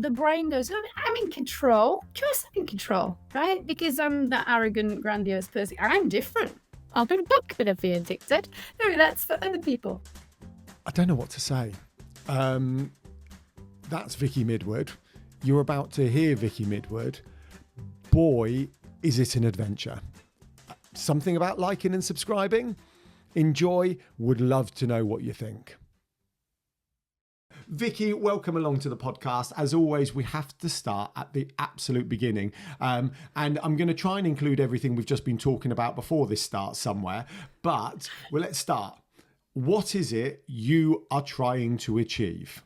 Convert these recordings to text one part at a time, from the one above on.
the brain goes, "Oh, I'm in control. Of course I'm in control, right? Because I'm that arrogant, grandiose person. I'm different. I'm not going to be addicted. No, that's for other people." I don't know what to say. That's Vicky Midwood. You're about to hear Vicky Midwood. Boy, is it an adventure. Something about liking and subscribing? Enjoy. Would love to know what you think. Vicky, welcome along to the podcast. As always, we have to start at the absolute beginning. And I'm going to try and include everything we've just been talking about before this starts somewhere. But let's start. What is it you are trying to achieve?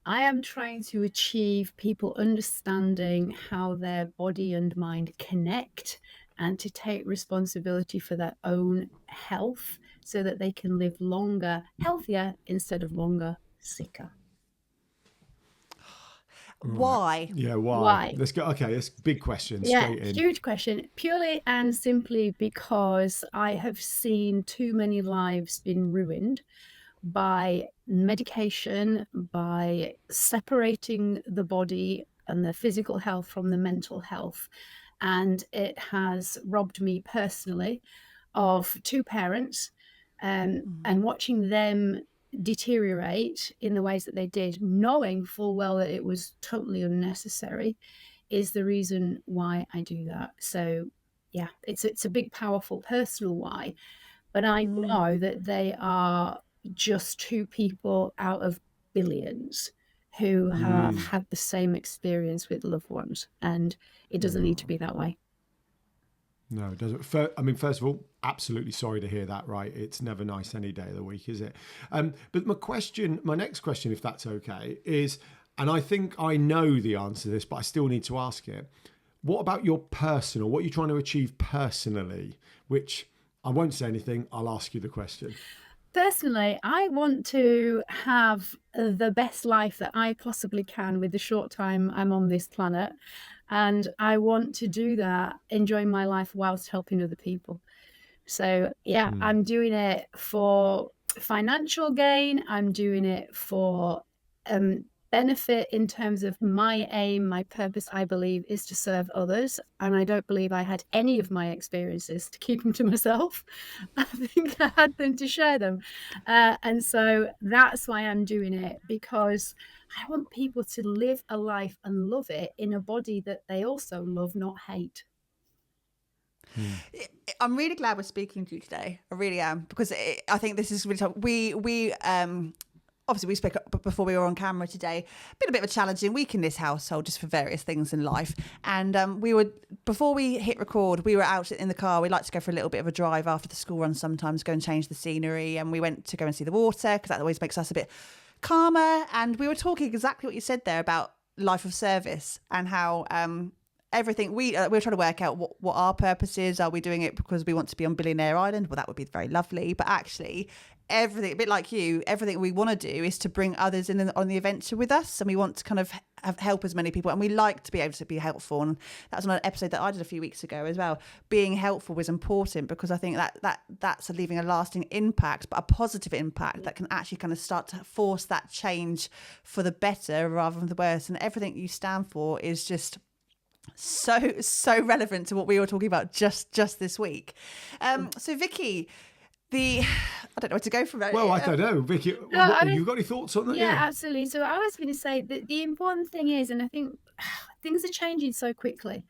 I am trying to achieve people understanding how their body and mind connect and to take responsibility for their own health so that they can live longer, healthier, instead of longer, sicker. Why? Yeah, why? Why? Let's go. Okay, that's a big question. Yeah, Straight in. huge question. Purely and simply because I have seen too many lives been ruined by medication, by separating the body and the physical health from the mental health. And it has robbed me personally of two parents, and watching them deteriorate in the ways that they did, knowing full well that it was totally unnecessary, is the reason why I do that. So yeah, it's a big, powerful personal why, but I know that they are just two people out of billions who have had the same experience with loved ones, and it doesn't need to be that way. No, it doesn't. I mean, first of all, absolutely sorry to hear that, right? It's never nice any day of the week, is it? But my next question, if that's okay, is, and I think I know the answer to this, but I still need to ask it. What about your personal, what are you trying to achieve personally? Which I won't say anything, I'll ask you the question. Personally, I want to have the best life that I possibly can with the short time I'm on this planet. And I want to do that, enjoying my life whilst helping other people. So yeah, I'm doing it for financial gain. I'm doing it for benefit in terms of my aim, my purpose, I believe, is to serve others. And I don't believe I had any of my experiences to keep them to myself. I think I had them to share them. And so that's why I'm doing it, because I want people to live a life and love it in a body that they also love, not hate. I'm really glad we're speaking to you today. I really am, because I think this is really tough. We obviously we spoke before we were on camera today. Been a bit of a challenging week in this household, just for various things in life. And before we hit record, we were out in the car. We like to go for a little bit of a drive after the school run sometimes, go and change the scenery. And we went to go and see the water, because that always makes us a bit calmer. And we were talking exactly what you said there about life of service and how everything we're trying to work out what our purpose is. Are we doing it because we want to be on Billionaire Island? Well, that would be very lovely, but actually everything, a bit like you, everything we want to do is to bring others in on the adventure with us, and we want to kind of help as many people, and we like to be able to be helpful. And that was an episode that I did a few weeks ago as well. Being helpful was important, because I think that's leaving a lasting impact, but a positive impact that can actually kind of start to force that change for the better rather than the worse. And everything you stand for is just so relevant to what we were talking about just this week. So Vicky, I don't know where to go from there. Well, I don't know, Vicky. You got any thoughts on that? Yeah, absolutely. So I was going to say that the important thing is, and I think things are changing so quickly,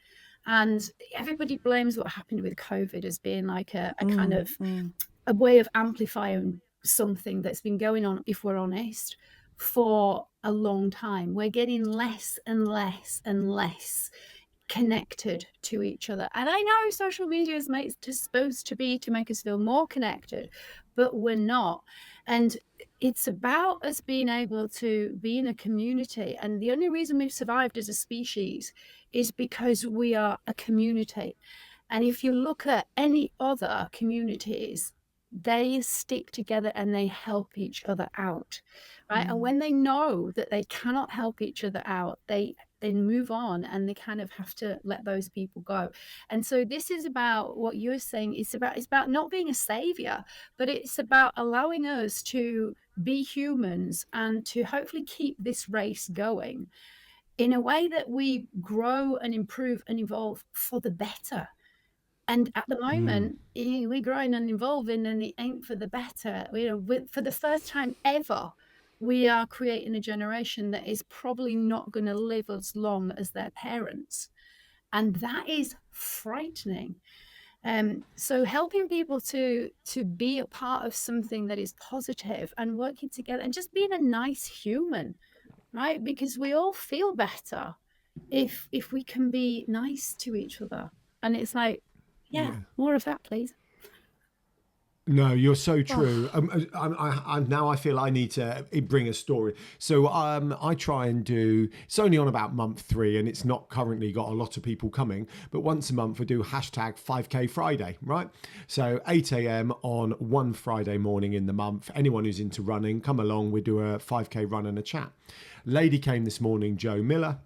and everybody blames what happened with COVID as being like a kind of a way of amplifying something that's been going on, if we're honest, for a long time. We're getting less and less and less connected to each other. And I know social media is supposed to be to make us feel more connected, but we're not. And it's about us being able to be in a community. And the only reason we've survived as a species is because we are a community. And if you look at any other communities, they stick together and they help each other out, right? And when they know that they cannot help each other out, they move on, and they kind of have to let those people go. And so this is about what you're saying. It's about not being a savior, but it's about allowing us to be humans and to hopefully keep this race going. in a way that we grow and improve and evolve for the better. And at the moment, we're growing and evolving, and it ain't for the better. For the first time ever, we are creating a generation that is probably not going to live as long as their parents. And that is frightening. So helping people to be a part of something that is positive and working together and just being a nice human, right? Because we all feel better if we can be nice to each other. And it's like, more of that, please. No, you're so true. Now I feel I need to bring a story. So I try and do, it's only on about month 3 and it's not currently got a lot of people coming, but once a month we do hashtag 5K Friday, right? So 8 a.m. on one Friday morning in the month. Anyone who's into running, come along. We do a 5K run and a chat. Lady came this morning, Jo Miller,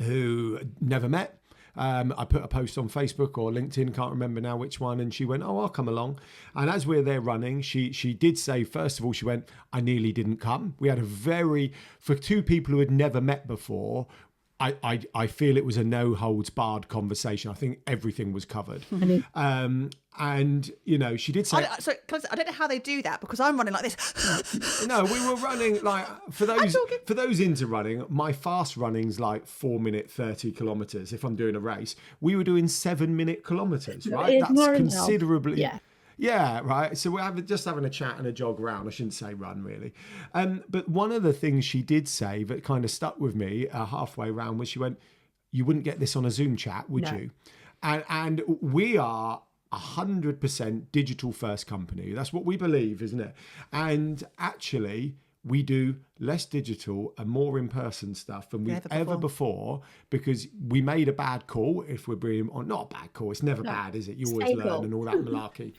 who never met. I put a post on Facebook or LinkedIn, can't remember now which one, and she went, oh, I'll come along. And as we're there running, she did say, first of all, she went, I nearly didn't come. We had for 2 people who had never met before, I feel it was a no holds barred conversation. I think everything was covered. And, she did say... I don't know how they do that because I'm running like this. No, we were running like, for those into running, my fast running's like 4-minute 30 kilometres if I'm doing a race. We were doing 7-minute kilometres, right? That's considerably... Yeah, right. So we're just having a chat and a jog around. I shouldn't say run, really. But one of the things she did say that kind of stuck with me halfway around was she went, you wouldn't get this on a Zoom chat, would you? And we are 100% digital first company. That's what we believe, isn't it? And actually, we do less digital and more in-person stuff than we've ever before because we made a bad call. If we're being on, not a bad call, it's never bad, is it? You always learn and all that malarkey.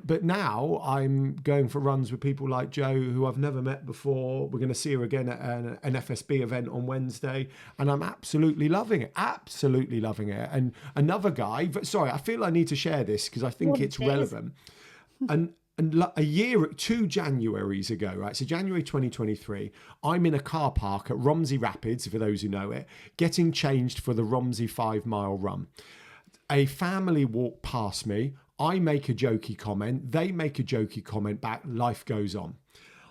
But now I'm going for runs with people like Jo, who I've never met before. We're going to see her again at an FSB event on Wednesday, and I'm absolutely loving it. And another guy, sorry, I feel I need to share this because I think it's relevant. And a year, 2 Januaries ago, right? So January 2023, I'm in a car park at Romsey Rapids, for those who know it, getting changed for the Romsey 5-mile run. A family walk past me. I make a jokey comment. They make a jokey comment back. Life goes on.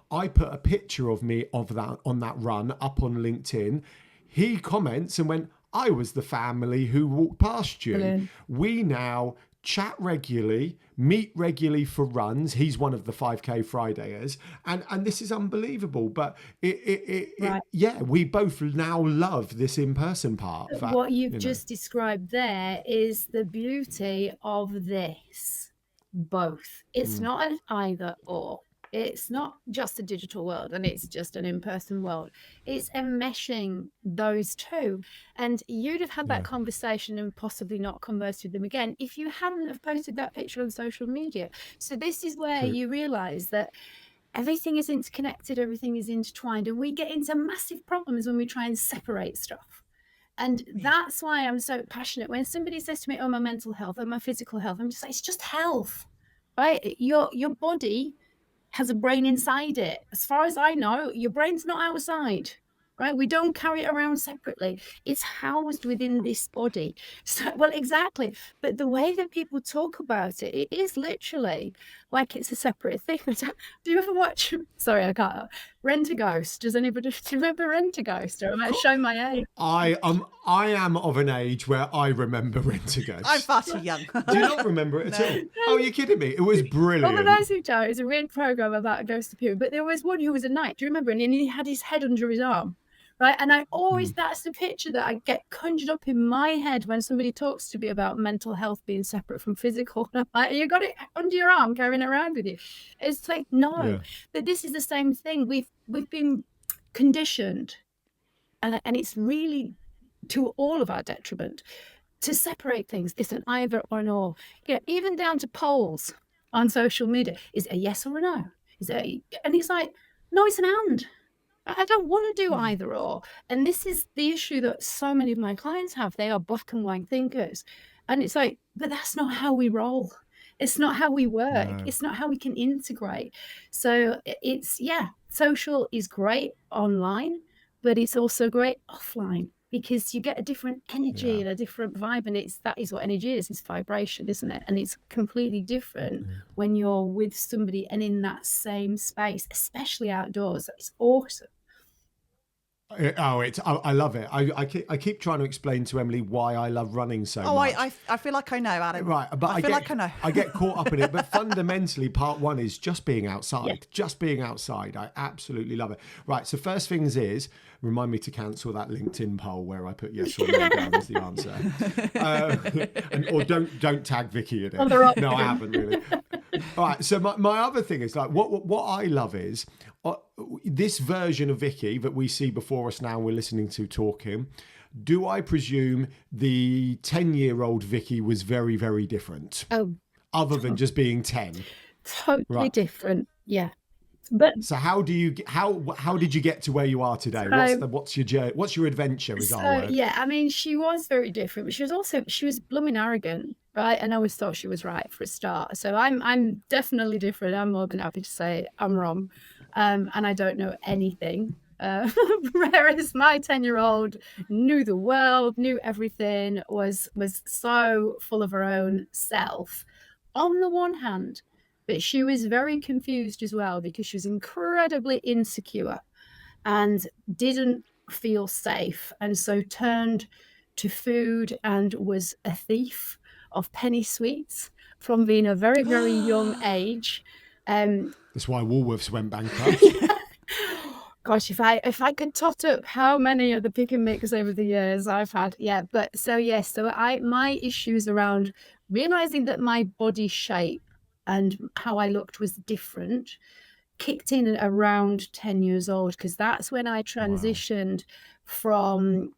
I put a picture of me on that run up on LinkedIn. He comments and went, I was the family who walked past you. Brilliant. We now chat regularly, meet regularly for runs. He's one of the 5K Fridayers, and this is unbelievable. But we both now love this in-person part. What you've just described there is the beauty of this. Both. It's not an either or. It's not just a digital world and it's just an in-person world. It's enmeshing those two. And you'd have had that conversation and possibly not conversed with them again if you hadn't have posted that picture on social media. So this is where you realise that everything is interconnected, everything is intertwined, and we get into massive problems when we try and separate stuff. And that's why I'm so passionate. When somebody says to me, oh, my mental health or my physical health, I'm just like, it's just health, right? Your body has a brain inside it. As far as I know, your brain's not outside, right? We don't carry it around separately. It's housed within this body. So, well, exactly. But the way that people talk about it, it is literally like it's a separate thing. Do you ever watch, sorry, I can't, Rent a Ghost? Do you remember Rent a Ghost? Or am I showing my age? I am of an age where I remember Rent a Ghost. I'm far too young. Do you not remember it at all? Oh, you're kidding me. It was brilliant. Well, for those who don't, it's a weird program about a ghost appearing. But there was one who was a knight. Do you remember? And he had his head under his arm. Right. And I always, that's the picture that I get conjured up in my head when somebody talks to me about mental health being separate from physical. And I'm like, you got it under your arm carrying it around with you. It's like, no, but this is the same thing. We've been conditioned, and it's really to all of our detriment to separate things. It's an either or an or. Yeah, even down to polls on social media. Is it a yes or a no? And it's like, no, it's an and. I don't want to do either or. And this is the issue that so many of my clients have. They are black and white thinkers. And it's like, but that's not how we roll. It's not how we work. No. It's not how we can integrate. So it's, social is great online, but it's also great offline because you get a different energy Yeah. and a different vibe, and that is what energy is. It's vibration, isn't it? And it's completely different when you're with somebody and in that same space, especially outdoors. It's awesome. I love it. I keep trying to explain to Emily why I love running so much. I feel like I know, Adam. Right, but I feel like I know. I get caught up in it. But fundamentally, part one is just being outside. Yeah. Just being outside. I absolutely love it. Right, so first things is, remind me to cancel that LinkedIn poll where I put yes or no down as the answer. Or don't tag Vicky in it. No, I haven't really. All right, so my other thing is like what I love is this version of Vicky that we see before us now, we're listening to talking. Do I presume the 10-year-old Vicky was very, very different? Oh, other than just being 10? totally different. Yeah. But so how did you get to where you are today? What's your journey? What's your adventure? Yeah, I mean, she was very different, but she was blooming arrogant, right? And I always thought she was right for a start. So I'm definitely different. I'm more than happy to say I'm wrong, and I don't know anything. Whereas my 10-year-old knew the world, knew everything, was so full of her own self. On the one hand, but she was very confused as well because she was incredibly insecure and didn't feel safe, and so turned to food and was a thief of penny sweets from being a very, very young age. That's why Woolworths went bankrupt. Gosh, if I could tot up how many of the pick and mix over the years I've had, my issues around realizing that my body shape and how I looked was different kicked in around 10 years old, because that's when I transitioned from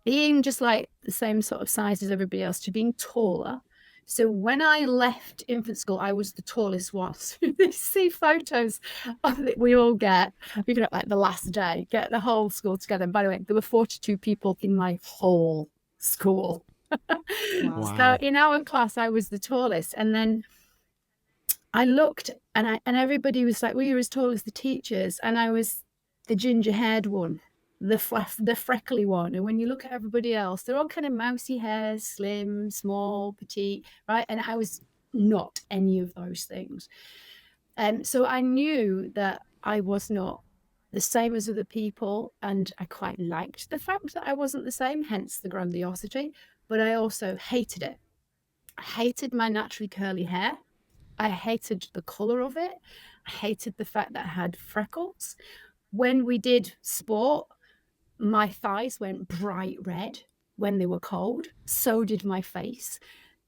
being just like the same sort of size as everybody else to being taller. So when I left infant school, I was the tallest one. So you see photos of it we all get. We get like the last day, get the whole school together. And by the way, there were 42 people in my whole school. Wow. So in our class, I was the tallest. And then I looked and everybody was like, well, you're as tall as the teachers. And I was the ginger-haired one, the freckly one. And when you look at everybody else, they're all kind of mousy hairs, slim, small, petite, right? And I was not any of those things. So I knew that I was not the same as other people. And I quite liked the fact that I wasn't the same, hence the grandiosity. But I also hated it. I hated my naturally curly hair. I hated the colour of it. I hated the fact that I had freckles. When we did sport, my thighs went bright red when they were cold. So did my face.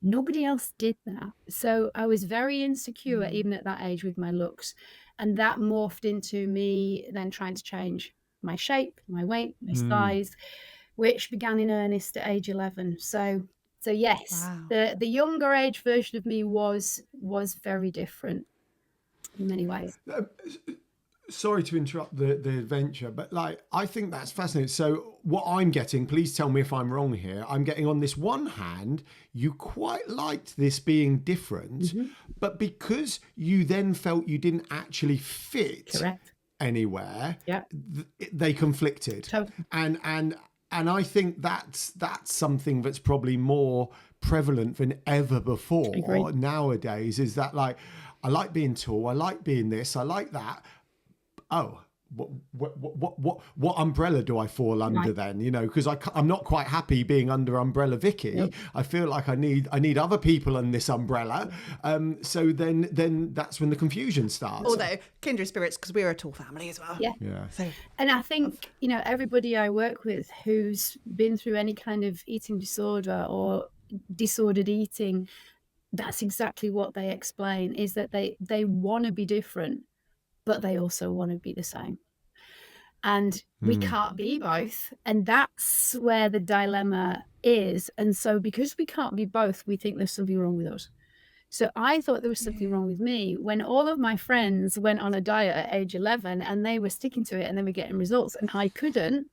Nobody else did that. So I was very insecure even at that age with my looks. And that morphed into me then trying to change my shape, my weight, my size, which began in earnest at age 11. So yes, wow. The younger age version of me was very different in many ways. Sorry to interrupt the adventure, but like I think that's fascinating. So what I'm getting, please tell me if I'm wrong here, I'm getting on this one hand, you quite liked this being different, but because you then felt you didn't actually fit anywhere, they conflicted. Totally. And I think that's something that's probably more prevalent than ever before nowadays, is that like, I like being tall, I like being this, I like that. Oh, what umbrella do I fall under then? You know, because I'm not quite happy being under umbrella Vicky. Yep. I feel like I need other people in this umbrella. So then that's when the confusion starts. Although kindred spirits, because we're a tall family as well. Yeah. So, and I think, you know, everybody I work with who's been through any kind of eating disorder or disordered eating, that's exactly what they explain, is that they want to be different, but they also want to be the same. And we can't be both. And that's where the dilemma is. And so because we can't be both, we think there's something wrong with us. So I thought there was something wrong with me when all of my friends went on a diet at age 11 and they were sticking to it and they were getting results and I couldn't.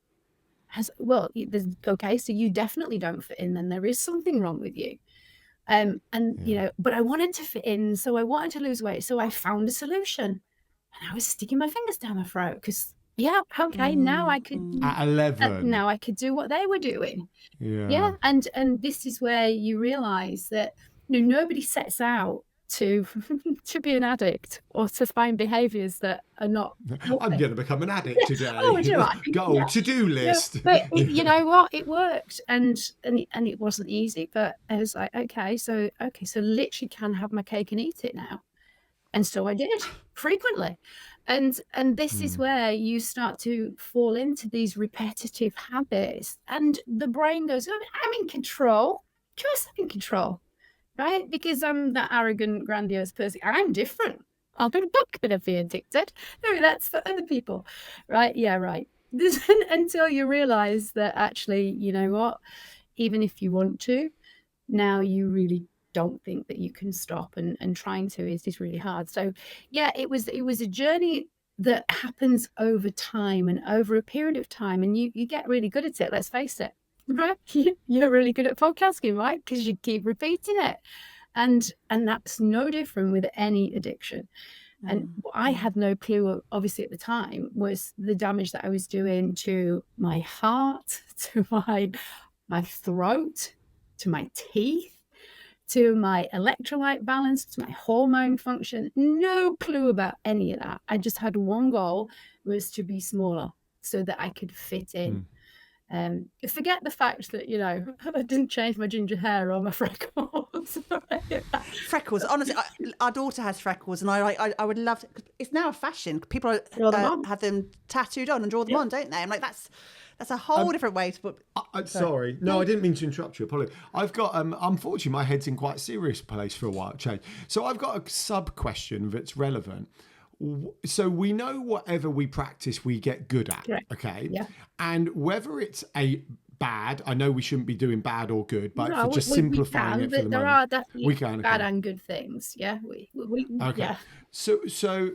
Okay, so you definitely don't fit in, then there is something wrong with you. You know, but I wanted to fit in, so I wanted to lose weight. So I found a solution. And I was sticking my fingers down my throat because Yeah, okay, now I could At 11. now I could do what they were doing. Yeah. Yeah, and this is where you realise that nobody sets out to to be an addict or to find behaviours that are not. I'm going to become an addict today. Oh, do I? Goal Yeah. to-do Yeah, list. but you know what? It worked, and it wasn't easy. But I was like, okay, so literally can have my cake and eat it now, and so I did frequently, and this is where you start to fall into these repetitive habits, and the brain goes, "Oh, I'm in control. Of course, I'm in control, right? Because I'm that arrogant, grandiose person. I'm different. I'm not going to be addicted. No, that's for other people, right? Yeah, right." Until you realize that actually, you know what, even if you want to, now you really don't think that you can stop, and trying to is really hard. So yeah, it was a journey that happens over time and over a period of time, and you get really good at it. Let's face it, right? You're really good at podcasting, right? Because you keep repeating it, and that's no different with any addiction. And what I had no clue, obviously, at the time, was the damage that I was doing to my heart, to my throat, to my teeth, to my electrolyte balance, to my hormone function. No clue about any of that. I just had one goal, was to be smaller so that I could fit in. Forget the fact that, I didn't change my ginger hair or my freckles. Freckles. Honestly, our daughter has freckles, and I would love to. It's now a fashion. People have them tattooed on and draw them on, don't they? I'm like, that's a whole different way to put. Sorry. No, I didn't mean to interrupt you. Apologies. I've got, unfortunately, my head's in quite a serious place for a while. Change. So I've got a sub question that's relevant. So we know whatever we practice, we get good at. Correct. Okay. Yeah. And whether it's a bad, I know we shouldn't be doing bad or good, but for just simplifying it for the there moment, are definitely we can. bad and good things. Yeah. Okay. Yeah. So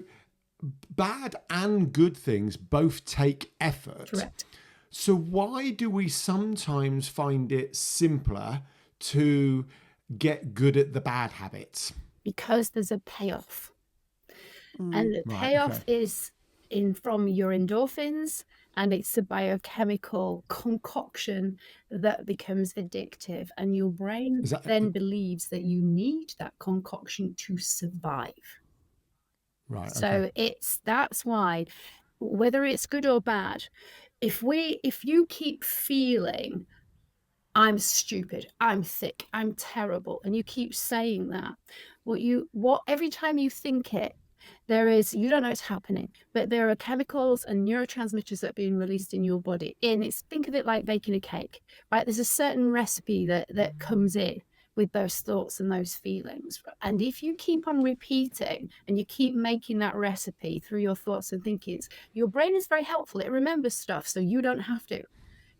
bad and good things both take effort. Correct. So why do we sometimes find it simpler to get good at the bad habits? Because there's a payoff. And the payoff is from your endorphins, and it's a biochemical concoction that becomes addictive, and your brain then believes that you need that concoction to survive. Right. So that's why, whether it's good or bad, if you keep feeling, I'm stupid, I'm thick, I'm terrible, and you keep saying that, every time you think it, you don't know it's happening, but there are chemicals and neurotransmitters that are being released in your body. And think of it like baking a cake, right? There's a certain recipe that comes in with those thoughts and those feelings. And if you keep on repeating and you keep making that recipe through your thoughts and thinkings, your brain is very helpful. It remembers stuff, so you don't have to.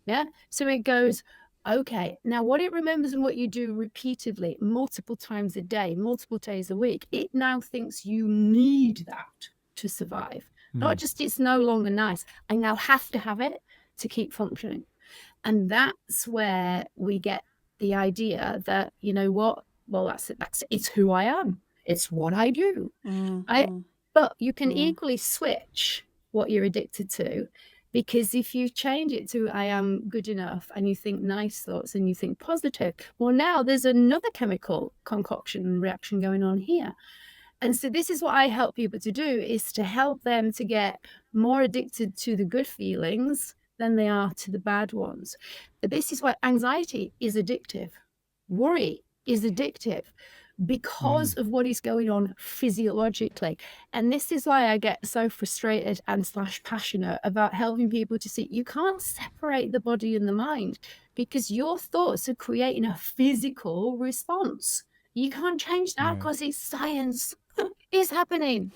Yeah. So it goes, okay, now what it remembers and what you do repeatedly, multiple times a day, multiple days a week, it now thinks you need that to survive. Not just it's no longer nice. I now have to have it to keep functioning. And that's where we get the idea that, you know what, well, it's who I am. It's what I do. But you can equally switch what you're addicted to. Because if you change it to I am good enough, and you think nice thoughts and you think positive, well, now there's another chemical concoction and reaction going on here. And so this is what I help people to do, is to help them to get more addicted to the good feelings than they are to the bad ones. This is why anxiety is addictive. Worry is addictive. Because of what is going on physiologically. And this is why I get so frustrated and / passionate about helping people to see you can't separate the body and the mind, because your thoughts are creating a physical response. You can't change that because it's science. It's happening.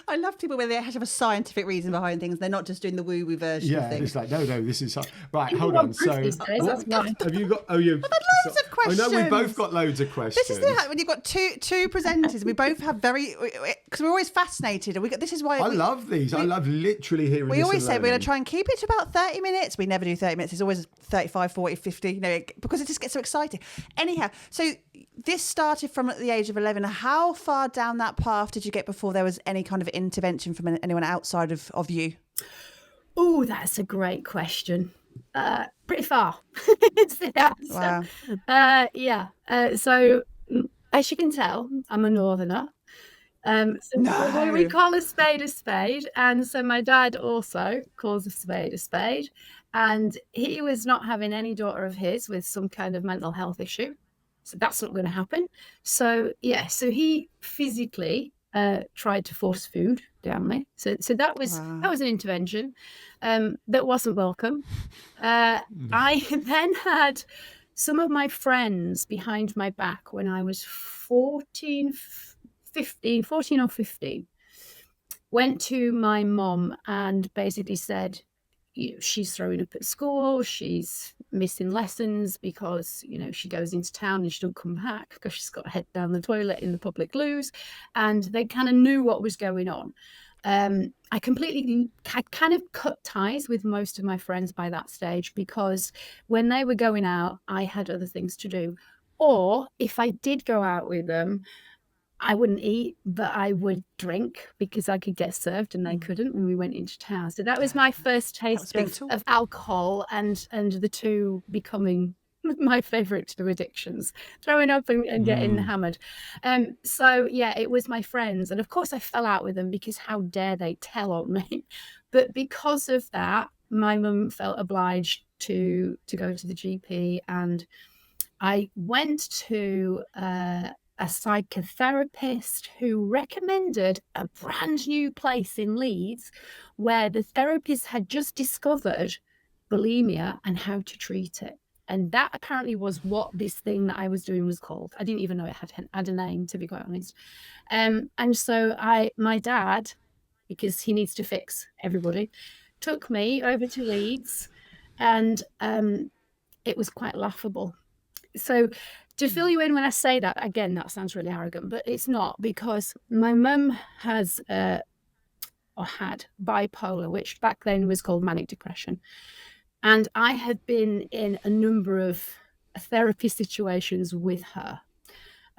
I love people where they have a scientific reason behind things. They're not just doing the woo-woo version of things. It's like, no, this is... Right, hold on. So, have you got... Oh, you've... Loads of questions. I know we both got loads of questions. This is when you've got two presenters. We both have because we're always fascinated. And this is why... I love these. I love literally hearing this. We always say we're going to try and keep it to about 30 minutes. We never do 30 minutes. It's always 35, 40, 50, because it just gets so exciting. Anyhow, so this started from at the age of 11. How far down that path did you get before before there was any kind of intervention from anyone outside of you? Oh, that's a great question. Pretty far. It's the answer. Wow. Yeah. So as you can tell, I'm a northerner. So we No. call a spade, and so my dad also calls a spade, and he was not having any daughter of his with some kind of mental health issue, so that's not going to happen. So yeah, so he physically tried to force food down me. So that was an intervention that wasn't welcome. I then had some of my friends behind my back when I was 14 or 15, went to my mom and basically said, she's throwing up at school, she's missing lessons because, she goes into town and she don't come back because she's got to head down the toilet in the public loos. And they kind of knew what was going on. I kind of cut ties with most of my friends by that stage, because when they were going out, I had other things to do. Or if I did go out with them, I wouldn't eat, but I would drink because I could get served and they couldn't when we went into town. So that was my first taste of alcohol, and the two becoming my favourite two addictions, throwing up and getting hammered. So yeah, it was my friends. And of course I fell out with them because how dare they tell on me? But because of that, my mum felt obliged to go to the GP, and I went to a psychotherapist who recommended a brand new place in Leeds where the therapist had just discovered bulimia and how to treat it. And that apparently was what this thing that I was doing was called. I didn't even know it had a name, to be quite honest. And so my dad, because he needs to fix everybody, took me over to Leeds, and it was quite laughable. So to fill you in when I say that, again, that sounds really arrogant, but it's not, because my mum has had bipolar, which back then was called manic depression. And I had been in a number of therapy situations with her.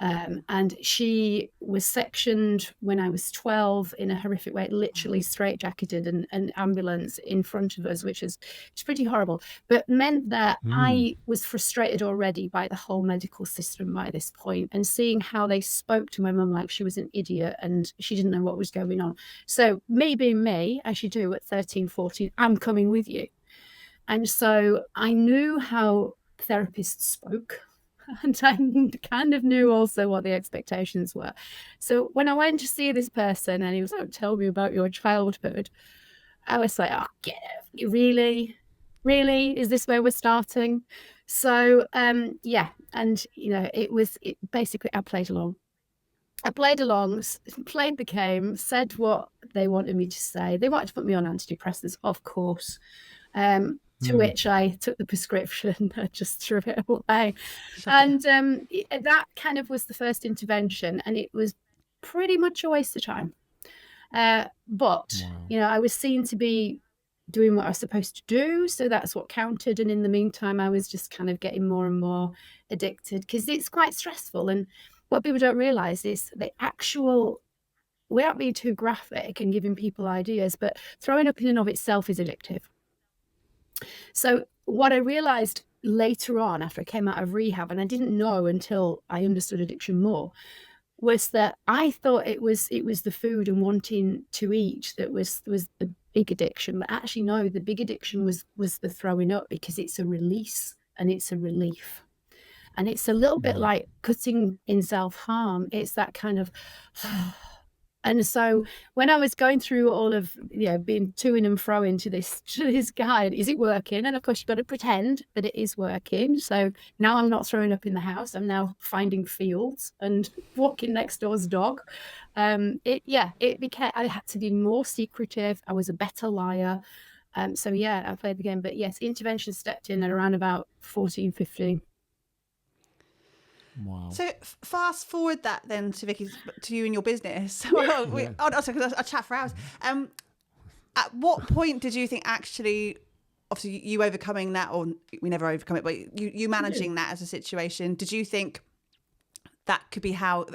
And she was sectioned when I was 12 in a horrific way, literally straitjacketed and ambulance in front of us, which is pretty horrible, but meant that I was frustrated already by the whole medical system by this point, and seeing how they spoke to my mum like she was an idiot and she didn't know what was going on. So me being me, as you do at 13, 14, I'm coming with you. And so I knew how therapists spoke, and I kind of knew also what the expectations were. So when I went to see this person and he was like, tell me about your childhood, I was like, oh, get it. Really? Is this where we're starting? So, yeah. And, basically I played along, played the game, said what they wanted me to say. They wanted to put me on antidepressants, of course. To which I took the prescription, I just threw it away. And that kind of was the first intervention, and it was pretty much a waste of time. But, I was seen to be doing what I was supposed to do, so that's what counted. And in the meantime, I was just kind of getting more and more addicted, because it's quite stressful. And what people don't realise is the actual, without being too graphic and giving people ideas, but throwing up in and of itself is addictive. So what I realized later on, after I came out of rehab, and I didn't know until I understood addiction more, was that I thought it was the food and wanting to eat that was the big addiction. But actually, no, the big addiction was the throwing up, because it's a release and it's a relief. And it's a little bit like cutting in self-harm. It's that kind of... And so when I was going through all of, being toing and froing to this guy, is it working? And of course, you've got to pretend that it is working. So now I'm not throwing up in the house. I'm now finding fields and walking next door's dog. It became, I had to be more secretive. I was a better liar. So yeah, I played the game. But yes, intervention stepped in at around about 14, 15. Wow. So fast forward that then to Vicky, to you and your business. I'll chat for hours. At what point did you think, actually, obviously you overcoming that, or we never overcome it, but you managing that as a situation, did you think that could be how,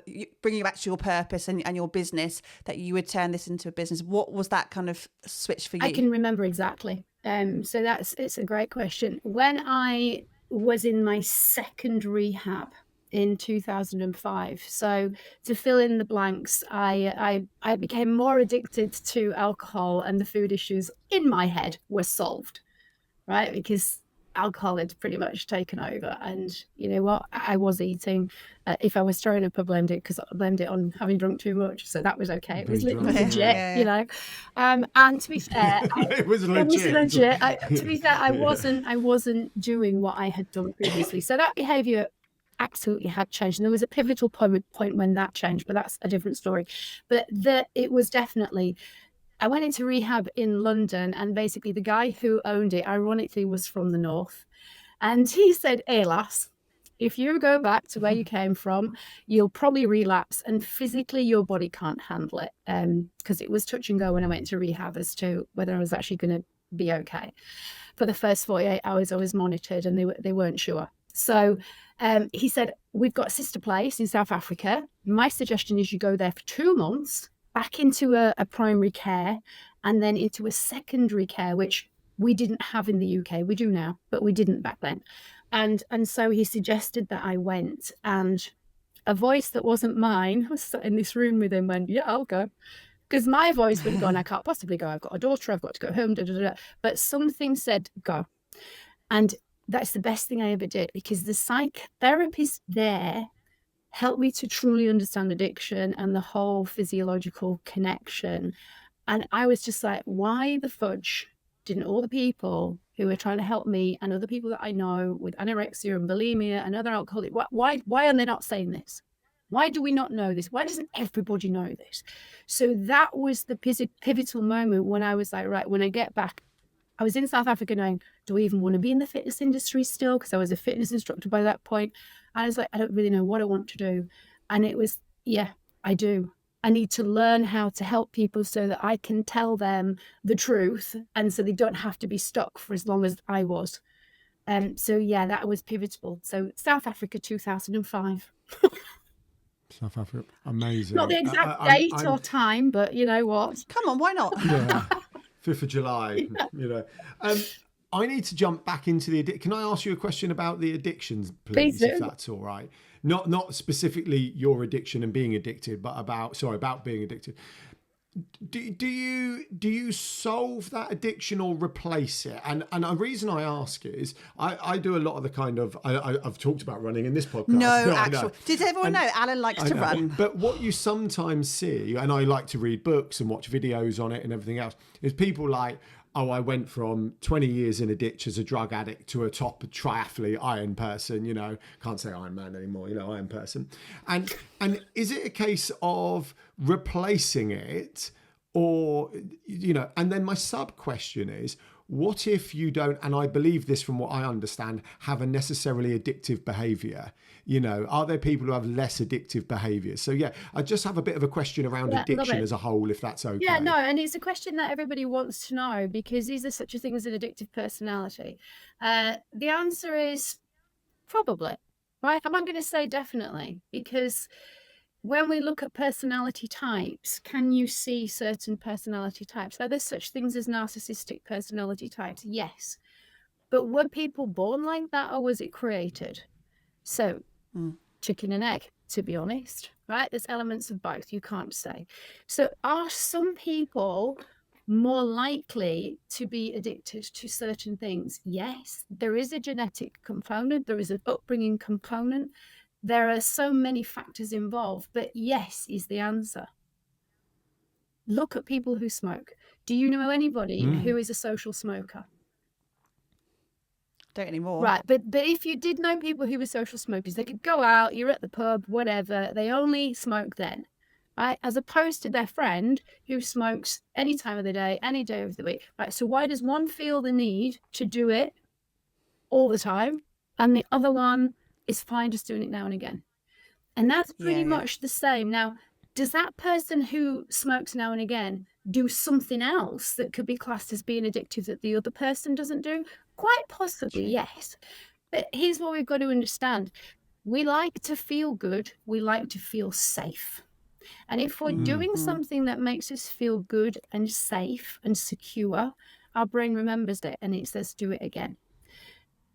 bringing you back to your purpose and your business, that you would turn this into a business? What was that kind of switch for you? I can remember exactly. So it's a great question. When I was in my second rehab in 2005, so to fill in the blanks, I became more addicted to alcohol, and the food issues in my head were solved, right? Because alcohol had pretty much taken over, and you know what, I was eating. If I was throwing up, I blamed it on having drunk too much, so that was okay. It was legit, Yeah. you know. And to be fair, it was legit. To be fair, I wasn't doing what I had done previously, so that behaviour absolutely had changed, and there was a pivotal point when that changed, but that's a different story. But it was definitely, I went into rehab in London, and basically the guy who owned it, ironically, was from the north. And he said, "Hey, lass, if you go back to where you came from, you'll probably relapse, and physically your body can't handle it." Because it was touch and go when I went to rehab as to whether I was actually going to be okay. For the first 48 hours, I was monitored, and they weren't sure. So he said, "We've got a sister place in South Africa. My suggestion is you go there for 2 months, back into a primary care, and then into a secondary care, which we didn't have in the UK. We do now, but we didn't back then." And so he suggested that I went, and a voice that wasn't mine was sat in this room with him, went, "Yeah, I'll go." Because my voice would have gone, "I can't possibly go. I've got a daughter. I've got to go home." Da, da, da. But something said, "Go." And that's the best thing I ever did, because the psychotherapist there helped me to truly understand addiction and the whole physiological connection. And I was just like, why the fudge didn't all the people who were trying to help me, and other people that I know with anorexia and bulimia and other alcoholic, why are they not saying this? Why do we not know this? Why doesn't everybody know this? So that was the pivotal moment when I was like, right, when I get back, I was in South Africa knowing, do I even want to be in the fitness industry still? Because I was a fitness instructor by that point. I was like, I don't really know what I want to do. And it was, yeah, I do. I need to learn how to help people so that I can tell them the truth, and so they don't have to be stuck for as long as I was. So yeah, that was pivotal. So South Africa 2005. South Africa, amazing. Not the exact date or time, but you know what? Come on, why not? Yeah. 5th of July, you know. I need to jump back into can I ask you a question about the addictions, please, if that's all right? Not specifically your addiction and being addicted, but about being addicted. Do you solve that addiction or replace it? And the reason I ask is I do a lot of the kind of I've talked about running in this podcast. No, actually, did everyone know Alan likes to run? But what you sometimes see, and I like to read books and watch videos on it and everything else, is people like, oh, I went from 20 years in a ditch as a drug addict to a top triathlete, Iron person, you know, can't say Iron Man anymore, you know, Iron person. And is it a case of replacing it, or, you know, and then my sub question is, what if you don't, and I believe this from what I understand, have a necessarily addictive behaviour? You know, are there people who have less addictive behaviours? So yeah, I just have a bit of a question around addiction as a whole, if that's okay. Yeah, no, and it's a question that everybody wants to know, because is there such a thing as an addictive personality? The answer is probably, right? I'm not going to say definitely, because when we look at personality types, can you see certain personality types? Are there such things as narcissistic personality types? Yes. But were people born like that, or was it created? So, chicken and egg, to be honest, right? There's elements of both. You can't say. So are some people more likely to be addicted to certain things? Yes. There is a genetic component. There is an upbringing component. There are so many factors involved, but yes is the answer. Look at people who smoke. Do you know anybody who is a social smoker? Don't anymore. Right, but if you did know people who were social smokers, they could go out, you're at the pub, whatever, they only smoke then, right? As opposed to their friend who smokes any time of the day, any day of the week, right? So why does one feel the need to do it all the time, and the other one is fine just doing it now and again? And that's pretty much the same. Now, does that person who smokes now and again do something else that could be classed as being addictive that the other person doesn't do? Quite possibly, yes. But here's what we've got to understand. we like to feel good. We like to feel safe. And if we're doing something that makes us feel good and safe and secure, our brain remembers it and it says, do it again.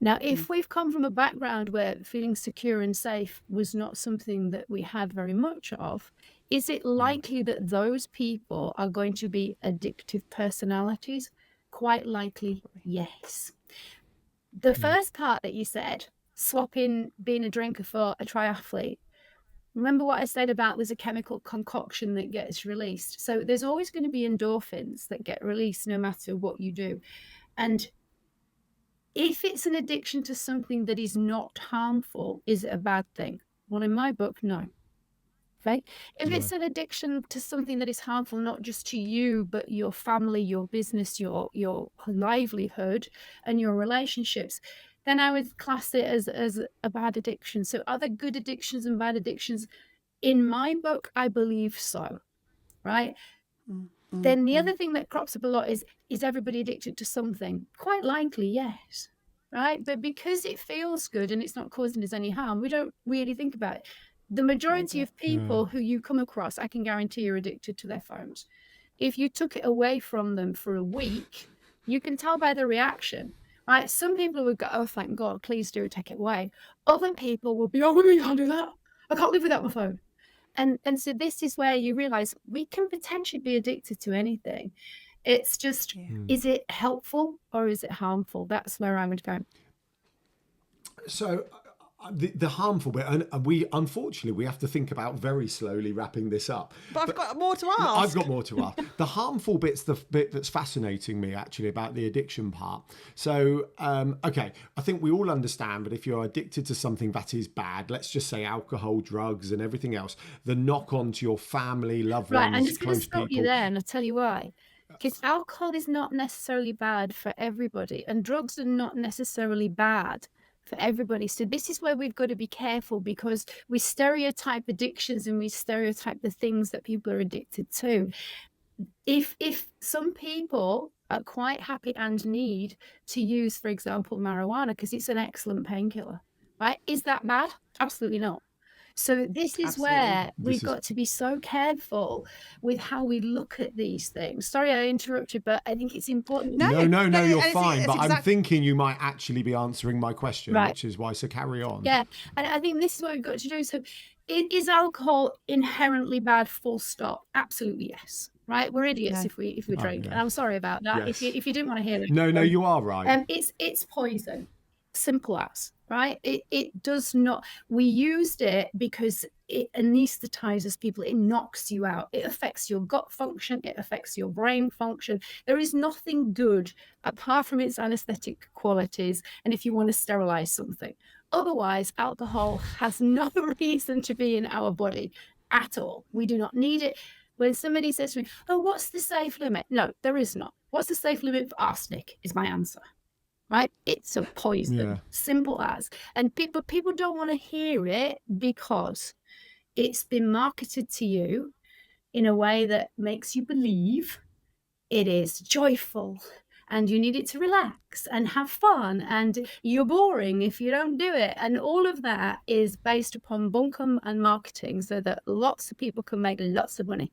Now, if we've come from a background where feeling secure and safe was not something that we had very much of, is it likely that those people are going to be addictive personalities? Quite likely, yes. The first part that you said, swapping being a drinker for a triathlete, remember what I said about there's a chemical concoction that gets released. So there's always going to be endorphins that get released no matter what you do. And if it's an addiction to something that is not harmful, is it a bad thing? Well, in my book, no. Right? If it's an addiction to something that is harmful, not just to you, but your family, your business, your livelihood and your relationships, then I would class it as a bad addiction. So are there good addictions and bad addictions? In my book, I believe so. Right? Then the other thing that crops up a lot is everybody addicted to something? Quite likely, yes. Right? But because it feels good and it's not causing us any harm, we don't really think about it. The majority of people who you come across, I can guarantee you're addicted to their phones. If you took it away from them for a week, you can tell by the reaction, right? Some people would go, oh, thank God, please do take it away. Other people will be, oh, we can't do that. I can't live without my phone. And so this is where you realize we can potentially be addicted to anything. It's just, is it helpful or is it harmful? That's where I would go. So the harmful bit, and we unfortunately have to think about very slowly wrapping this up. But I've got more to ask. I've got more to ask. The harmful bit's the bit that's fascinating me actually about the addiction part. So, okay, I think we all understand that if you're addicted to something that is bad, let's just say alcohol, drugs, and everything else, the knock on to your family, loved ones, right, I'm just going to close stop people. you there, and I'll tell you why. Because alcohol is not necessarily bad for everybody, and drugs are not necessarily bad for everybody. So this is where we've got to be careful, because we stereotype addictions and we stereotype the things that people are addicted to. If some people are quite happy and need to use, for example, marijuana because it's an excellent painkiller, right? Is that bad? Absolutely not. So this is where we've got to be so careful with how we look at these things. Sorry, I interrupted, but I think it's important. No, you're fine. But I'm thinking you might actually be answering my question, which is why. So carry on. Yeah, and I think this is what we've got to do. So, is alcohol inherently bad? Full stop. Absolutely yes. Right, we're idiots if we drink. And I'm sorry about that. Yes. If you didn't want to hear it. No, you are right. It's poison. Simple as. Right, it does not. We used it because it anesthetizes people. It knocks you out. It affects your gut function. It affects your brain function. There is nothing good apart from its anesthetic qualities. And if you want to sterilize something, otherwise, alcohol has no reason to be in our body at all. We do not need it. When somebody says to me, "Oh, what's the safe limit?" No, there is not. What's the safe limit for arsenic? Is my answer. Right? It's a poison. Simple as. And people don't want to hear it because it's been marketed to you in a way that makes you believe it is joyful and you need it to relax and have fun and you're boring if you don't do it. And all of that is based upon bunkum and marketing so that lots of people can make lots of money.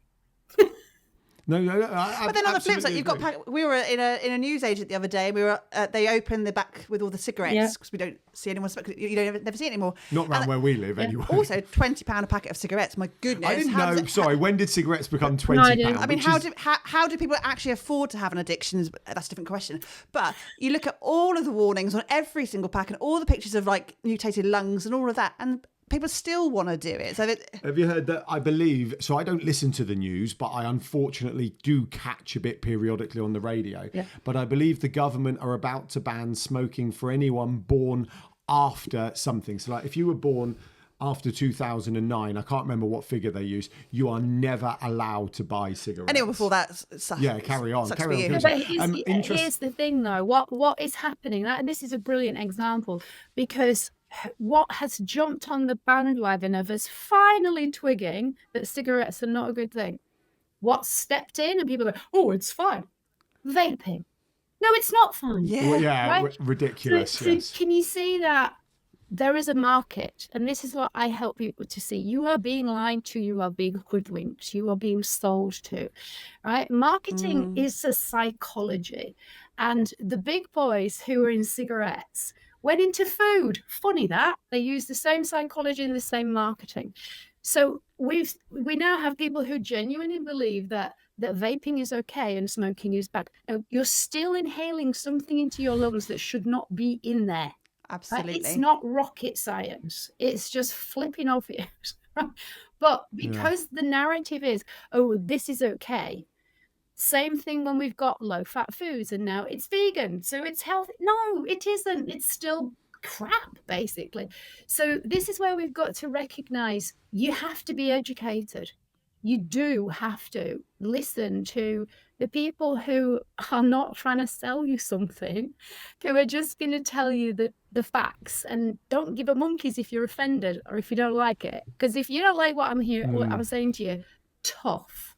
No, but then on the flip side, you've got. We were in a news agent the other day. We were. They opened the back with all the cigarettes because we don't see anyone smoke. You don't never see it anymore. Not around where we live, anyway. Also, £20 a packet of cigarettes. My goodness, I didn't know. Sorry, when did cigarettes become £20? I mean, how do people actually afford to have an addiction? That's a different question. But you look at all of the warnings on every single pack and all the pictures of like mutated lungs and all of that, and people still want to do it. So have you heard that? I believe so. I don't listen to the news, but I unfortunately do catch a bit periodically on the radio. Yeah. But I believe the government are about to ban smoking for anyone born after something. So, like, if you were born after 2009, I can't remember what figure they use, you are never allowed to buy cigarettes. Anyone before that, carry on. But here's the thing, though. What is happening? This is a brilliant example because what has jumped on the bandwagon of us finally twigging that cigarettes are not a good thing? What stepped in and people go, oh, it's fine. Vaping. No, it's not fine. Yeah, right? Ridiculous. So can you see that there is a market, and this is what I help people to see. You are being lied to, you are being hoodwinked, you are being sold to, right? Marketing is a psychology, and the big boys who are in cigarettes went into food. Funny that they use the same psychology and the same marketing. So we now have people who genuinely believe that vaping is okay and smoking is bad. No, you're still inhaling something into your lungs that should not be in there. Absolutely. It's not rocket science. It's just flipping obvious. But because the narrative is, oh, this is okay. Same thing when we've got low-fat foods and now it's vegan, so it's healthy. No, it isn't. It's still crap, basically. So this is where we've got to recognize you have to be educated. You do have to listen to the people who are not trying to sell you something, who are just going to tell you the facts, and don't give a monkeys if you're offended or if you don't like it. Because if you don't like what I'm saying to you, tough,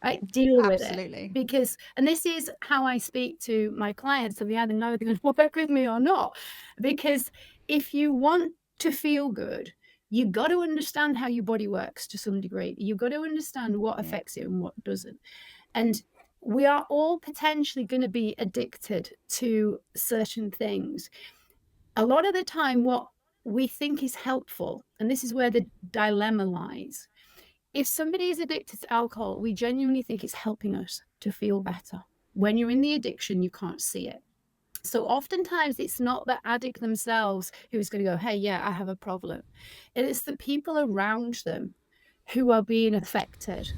right? Deal with it. Because, and this is how I speak to my clients, so they either know they're going to work with me or not. Because if you want to feel good, you've got to understand how your body works to some degree. You've got to understand what affects it and what doesn't. And we are all potentially going to be addicted to certain things. A lot of the time, what we think is helpful, and this is where the dilemma lies. If somebody is addicted to alcohol, we genuinely think it's helping us to feel better. When you're in the addiction, you can't see it. So oftentimes it's not the addict themselves who's going to go, hey, yeah, I have a problem. It is the people around them who are being affected,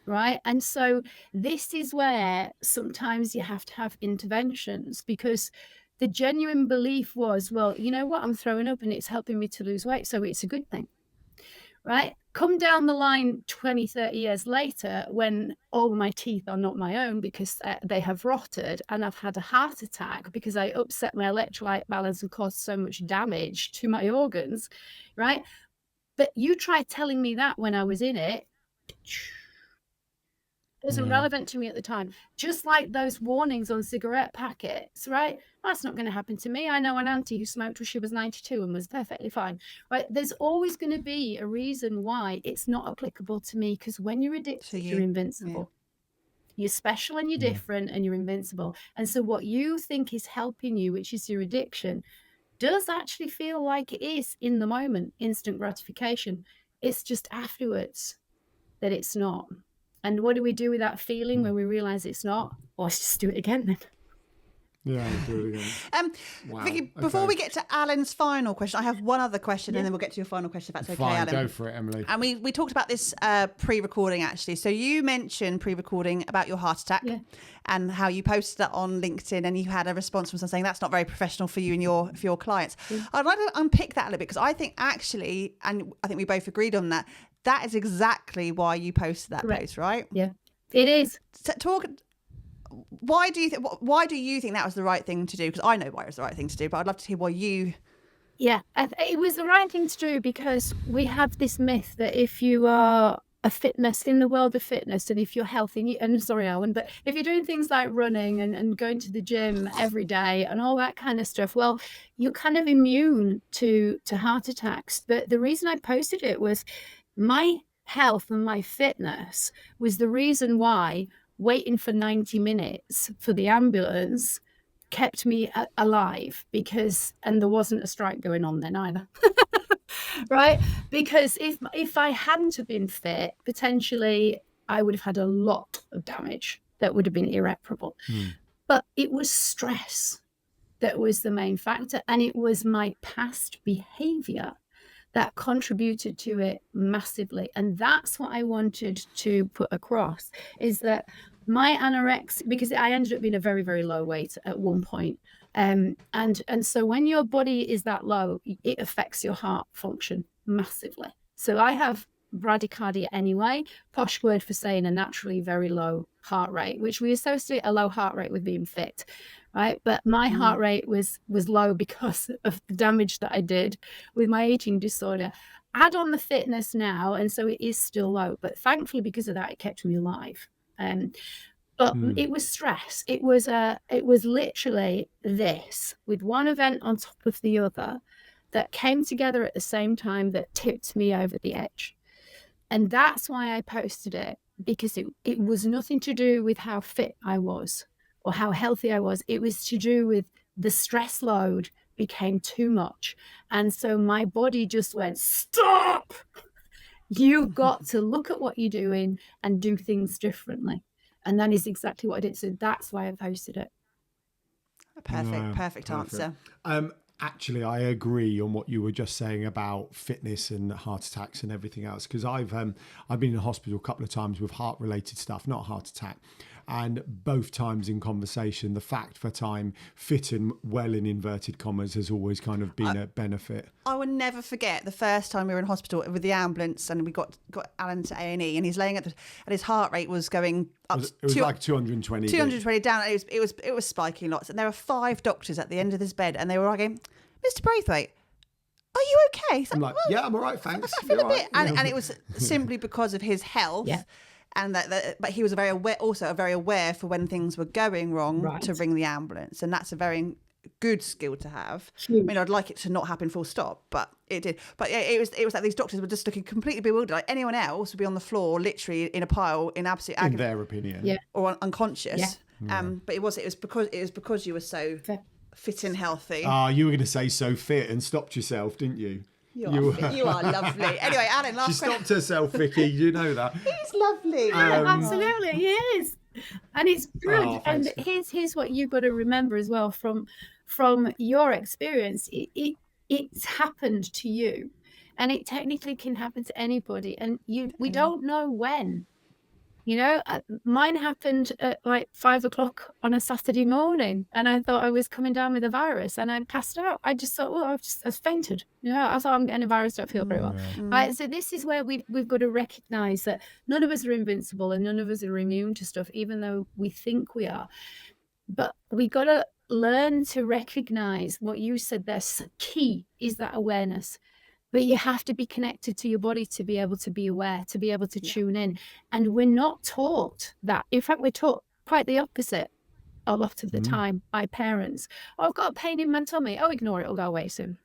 right? And so this is where sometimes you have to have interventions, because the genuine belief was, well, you know what, I'm throwing up and it's helping me to lose weight, so it's a good thing, right? Come down the line 20, 30 years later, when all my teeth are not my own because they have rotted, and I've had a heart attack because I upset my electrolyte balance and caused so much damage to my organs, right? But you tried telling me that when I was in it. It was irrelevant to me at the time. Just like those warnings on cigarette packets, right? That's not going to happen to me. I know an auntie who smoked till she was 92 and was perfectly fine, right? There's always going to be a reason why it's not applicable to me, because when you're addicted, you're invincible. You're special and you're different and you're invincible. And so what you think is helping you, which is your addiction, does actually feel like it is in the moment, instant gratification. It's just afterwards that it's not. And what do we do with that feeling when we realize it's not? Well, let's just do it again then. Yeah, do it again. Wow. Vicky, before we get to Alan's final question, I have one other question, and then we'll get to your final question, if that's okay, Alan. Go for it, Emily. And we talked about this pre-recording, actually. So you mentioned pre-recording about your heart attack and how you posted that on LinkedIn, and you had a response from someone saying that's not very professional for you and for your clients. I'd like to unpick that a little bit, because I think actually, and I think we both agreed on that, that is exactly why you posted that post, right? Yeah, it is. So why do you think that was the right thing to do? Because I know why it was the right thing to do, but I'd love to hear why you. Yeah, it was the right thing to do, because we have this myth that if you are in the world of fitness, and if you're healthy, and sorry, Alan, but if you're doing things like running and going to the gym every day and all that kind of stuff, well, you're kind of immune to heart attacks. But the reason I posted it was my health and my fitness was the reason why waiting for 90 minutes for the ambulance kept me alive, and there wasn't a strike going on then either. Right? Because if I hadn't have been fit, potentially I would have had a lot of damage that would have been irreparable. But it was stress that was the main factor, and it was my past behavior that contributed to it massively. And that's what I wanted to put across, is that my anorexia, because I ended up being a very, very low weight at one point. And so when your body is that low, it affects your heart function massively. So I have bradycardia anyway, posh word for saying a naturally very low heart rate, which we associate a low heart rate with being fit, right? But my heart rate was low because of the damage that I did with my eating disorder. Add on the fitness now, and so it is still low. But thankfully, because of that, it kept me alive. But it was stress. It was literally this, with one event on top of the other, that came together at the same time that tipped me over the edge. And that's why I posted it, because it was nothing to do with how fit I was or how healthy I was. It was to do with the stress load became too much. And so my body just went, stop! You've got to look at what you're doing and do things differently. And that is exactly what I did. So that's why I posted it. Perfect answer. Actually, I agree on what you were just saying about fitness and heart attacks and everything else, because I've been in hospital a couple of times with heart-related stuff, not a heart attack, and both times in conversation, the fact that I'm fit and well in inverted commas has always kind of been a benefit. I will never forget the first time we were in hospital with the ambulance, and we got Alan to A&E, and he's laying and his heart rate was going up. It was like 220. 220 down. It was spiking lots, and there were 5 doctors at the end of this bed, and they were arguing, Mr. Braithwaite, are you okay? I'm like, yeah, I'm all right, thanks. I feel a bit, and it was simply because of his health. Yeah. And but he was very aware for when things were going wrong to ring the ambulance, and that's a very good skill to have. I mean, I'd like it to not happen full stop, but it did. But it was like these doctors were just looking completely bewildered. Like anyone else would be on the floor, literally in a pile, in absolute agony, in their opinion, or unconscious. But it was because you were so fit and healthy. You were going to say so fit and stopped yourself, didn't you? You are lovely. Anyway, Alan, last question. She stopped herself, Vicky. You know that. He's lovely. Absolutely, he is. And it's good. And here's what you've got to remember as well from your experience. It's happened to you. And it technically can happen to anybody. And we don't know when. You know, mine happened at like 5 o'clock on a Saturday morning, and I thought I was coming down with a virus, and I passed out. I just thought, well, I fainted. You know, I thought I'm getting a virus, don't feel very well. Right, so this is where we've got to recognise that none of us are invincible, and none of us are immune to stuff, even though we think we are. But we got to learn to recognise what you said. There's key is that awareness. But you have to be connected to your body to be able to be aware, to be able to tune in. And we're not taught that. In fact, we're taught quite the opposite a lot of the time by parents. Oh, I've got a pain in my tummy. Oh, ignore it. It'll go away soon.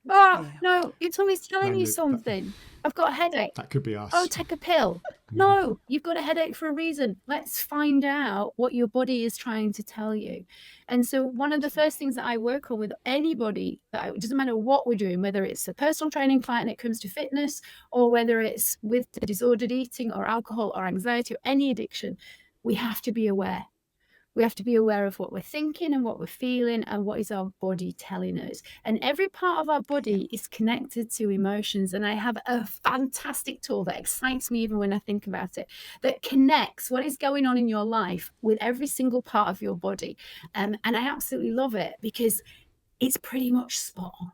Oh, no, your tummy's telling you something. I've got a headache. That could be us. Oh, take a pill. No, you've got a headache for a reason. Let's find out what your body is trying to tell you. And so one of the first things that I work on with anybody, it doesn't matter what we're doing, whether it's a personal training client and it comes to fitness, or whether it's with disordered eating or alcohol or anxiety or any addiction, we have to be aware. We have to be aware of what we're thinking and what we're feeling and what is our body telling us. And every part of our body is connected to emotions. And I have a fantastic tool that excites me even when I think about it, that connects what is going on in your life with every single part of your body. And I absolutely love it because it's pretty much spot on.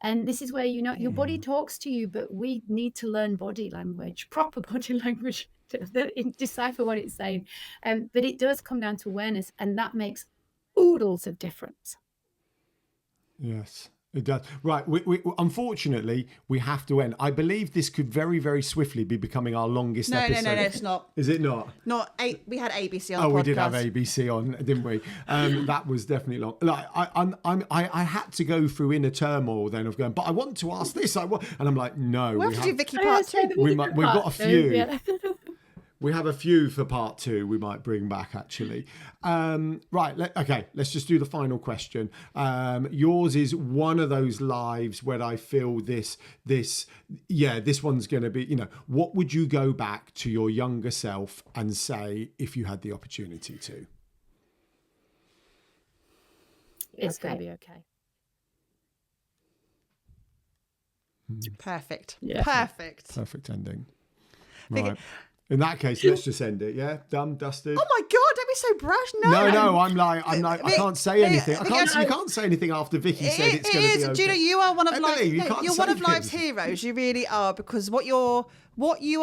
And this is where, you know, your body talks to you, but we need to learn body language, proper body language, to decipher what it's saying. But it does come down to awareness, and that makes oodles of difference. Yes, it does. Right. We unfortunately, we have to end. I believe this could very, very swiftly be becoming our longest episode. No, it's not. Is it not? We had ABC on the podcast. We did have ABC on, didn't we? That was definitely long. Like I had to go through inner turmoil then of going, but I want to ask this. And I'm like, no. We'll have to do Vicky part 2. We've got a few. Yeah. We have a few for part 2 we might bring back, actually. Right, let's just do the final question. Yours is one of those lives where I feel this one's going to be, you know, what would you go back to your younger self and say if you had the opportunity to? It's going to be okay. Perfect. Yeah. Perfect ending. Right. In that case, let's just end it. Yeah, done, dusted. Oh my God! Don't be so brash. No. I'm like, I can't say anything. You can't say anything after Vicky said it's going to be okay. Do you know, you are one of you're one of life's heroes. You really are, because what you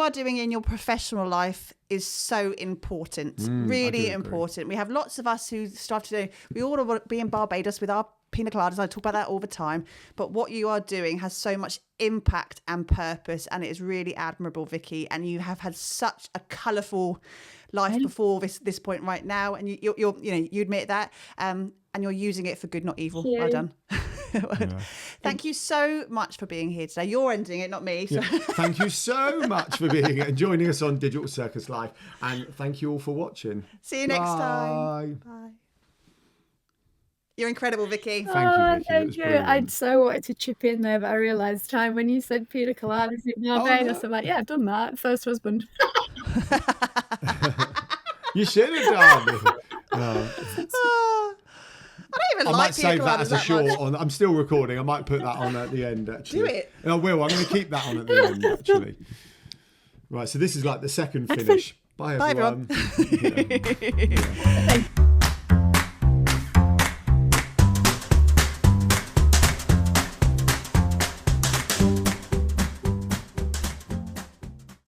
are doing in your professional life is so important. Really important. We have lots of us who strive to do. We all want to be in Barbados with our pina coladas. I talk about that all the time. But what you are doing has so much impact and purpose, and it is really admirable, Vicky. And you have had such a colourful life before this point right now, and you admit that, and you're using it for good, not evil. Well done. Thank you so much for being here today. You're ending it, not me. So. Yeah. Thank you so much for being here and joining us on Digital Circus Live. And thank you all for watching. See you next time. Bye. You're incredible, Vicky. Thank you, Vicky. Thank you. I so wanted to chip in there, but I realised time when you said pina coladas in Barbados, I'm like, yeah, I've done that. First husband. You should have done. No. I don't even I like might save that as a short much. on. I'm still recording. I might put that on at the end, actually. Do it. I will. I'm going to keep that on at the end, actually. Right, so this is like the second finish. Bye, everyone. Bye, everyone.